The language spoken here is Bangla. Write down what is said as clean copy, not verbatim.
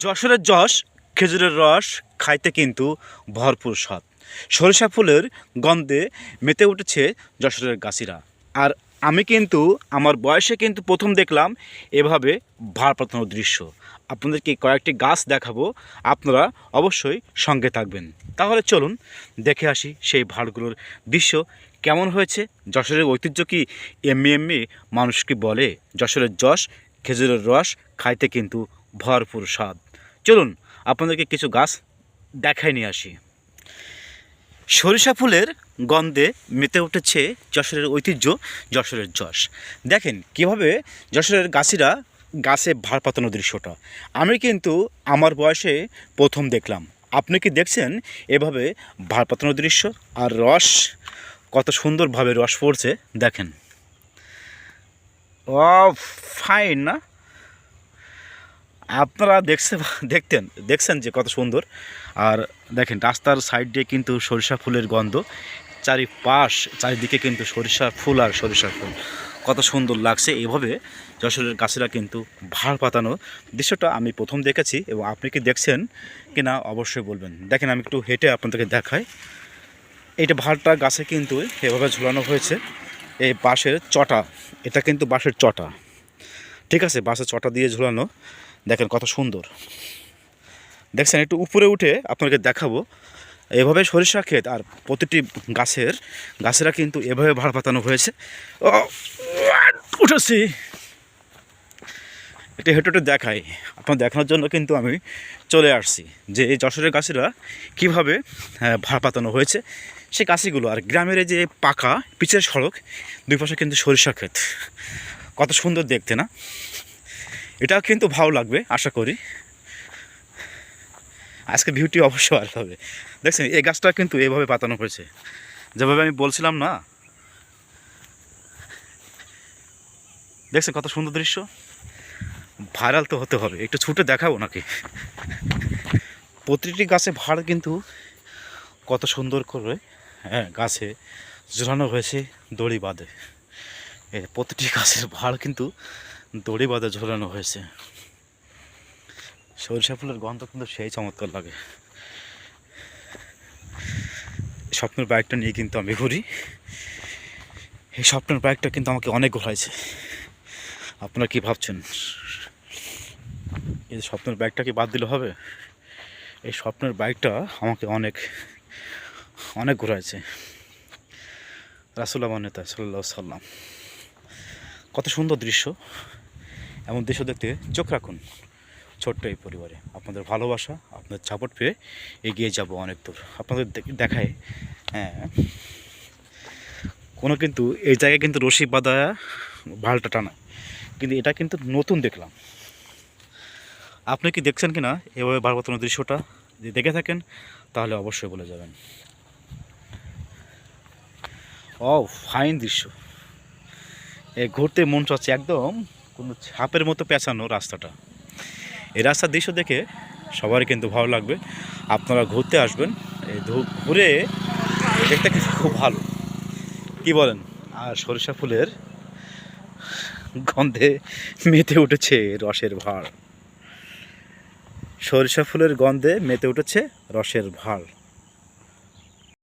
যশোরের যশ খেজুরের রস খাইতে কিন্তু ভরপুর স্বাদ। সরিষা ফুলের গন্ধে মেতে উঠেছে যশোরের গাছিরা। আর আমি কিন্তু আমার বয়সে কিন্তু প্রথম দেখলাম এভাবে ভাড় পাতানোর দৃশ্য। আপনাদেরকে কয়েকটি গাছ দেখাবো, আপনারা অবশ্যই সঙ্গে থাকবেন। তাহলে চলুন দেখে আসি সেই ভাড়গুলোর দৃশ্য কেমন হয়েছে। যশোরের ঐতিহ্য কি এমনি এমনি মানুষ কি বলে? যশোরের যশ খেজুরের রস খাইতে কিন্তু ভরপুর স্বাদ। চলুন আপনাদেরকে কিছু গাছ দেখাই নিয়ে আসি। সরিষা ফুলের গন্ধে মেতে উঠেছে যশোরের ঐতিহ্য, যশোরের যশ। দেখেন কিভাবে যশোরের গাছিরা গাছে ভাড় পাতানোর দৃশ্যটা আমি কিন্তু আমার বয়সে প্রথম দেখলাম। আপনি কি দেখছেন এভাবে ভাড় পাতানোর দৃশ্য? আর রস কত সুন্দরভাবে রস পড়ছে দেখেন। ও ফাইন না? আপনারা দেখছেন যে কত সুন্দর। আর দেখেন রাস্তার সাইড দিয়ে কিন্তু সরিষা ফুলের গন্ধ, চারিদিকে কিন্তু সরিষা ফুল আর সরিষা ফুল, কত সুন্দর লাগছে। এভাবে যশোরের গাছেরা কিন্তু ভাড় পাতানো দৃশ্যটা আমি প্রথম দেখেছি, এবং আপনি কি দেখছেন কিনা অবশ্যই বলবেন। দেখেন আমি একটু হেঁটে আপনাদেরকে দেখাই। এইটা ভাড়টা গাছে কিন্তু এভাবে ঝুলানো হয়েছে। এই বাঁশের চটা, এটা কিন্তু বাঁশের চটা, ঠিক আছে, বাঁশের চটা দিয়ে ঝুলানো। দেখেন কত সুন্দর দেখছেন। একটু উপরে উঠে আপনাকে দেখাবো। এভাবে সরিষা ক্ষেত আর প্রতিটি গাছেরা কিন্তু এভাবে ভাড় পাতানো হয়েছে। উঠেছি, এটা হেঁটে দেখাই আপনার দেখানোর জন্য কিন্তু আমি চলে আসছি যে এই যশোরের গাছেরা কীভাবে ভাড় পাতানো হয়েছে সেই গাছিগুলো। আর গ্রামের যে পাকা পিচের সড়ক, দুই পাশে কিন্তু সরিষা ক্ষেত, কত সুন্দর দেখতে না? এটাও কিন্তু ভালো লাগবে আশা করি। আজকে ভিউটি অবশ্যই ভালো হবে। দেখছেন এই গাছটা কিন্তু এইভাবে পাতানো হয়েছে, যেভাবে আমি বলছিলাম না। দেখছেন কত সুন্দর দৃশ্য। ভাইরাল তো হতে হবে, একটু ছুটে দেখাবো নাকি? প্রতিটি গাছে ভাড় কিন্তু কত সুন্দর করে গাছে ঝুলানো হয়েছে দড়ি বাঁধে। প্রতিটি গাছের ভাড় কিন্তু দড়ি বাঁধে ঝুলানো হয়েছে। সরিষা ফুলের গন্ধ কিন্তু সেই চমৎকার লাগে। স্বপ্নের বাইকটা নিয়ে কিন্তু আমি ঘুরি। এই স্বপ্নের বাইকটা কিন্তু আমাকে অনেক ঘোরাইছে। আপনারা কি ভাবছেন এই স্বপ্নের বাইকটা কি বাদ দিলে হবে? এই স্বপ্নের বাইকটা আমাকে অনেক অনেক ঘোরাইছে। রাসূলুল্লাহ নেতা সাল্লাল্লাহু আলাইহি সাল্লাম, কত সুন্দর দৃশ্য। এমন দৃশ্য দেখতে চোখ রাখুন ছোট্ট এই পরিবারে। আপনাদের ভালোবাসা, আপনাদের সাপোর্ট পেয়ে এগিয়ে যাব অনেক দূর। আপনাদের দেখায় কোনো কিন্তু এই জায়গায় কিন্তু রশি বাঁধা ভালটা টানা, কিন্তু এটা কিন্তু নতুন দেখলাম। আপনি কি দেখছেন কি না এভাবে ভাড় পাতানোর দৃশ্যটা? যদি দেখে থাকেন তাহলে অবশ্যই বলে যাবেন। ও ফাইন দৃশ্য। ঘুরতে মন চাচ্ছে, একদম কোনো ছাপের মতো পেঁচানো রাস্তাটা। এই রাস্তার দৃশ্য দেখে সবারই কিন্তু ভালো লাগবে। আপনারা ঘুরতে আসবেন, এই ঘুরে দেখতে কিন্তু খুব ভালো, কি বলেন? আর সরিষা ফুলের গন্ধে মেতে উঠেছে রসের ভাড়। সরিষা ফুলের গন্ধে মেতে উঠেছে রসের ভাড়।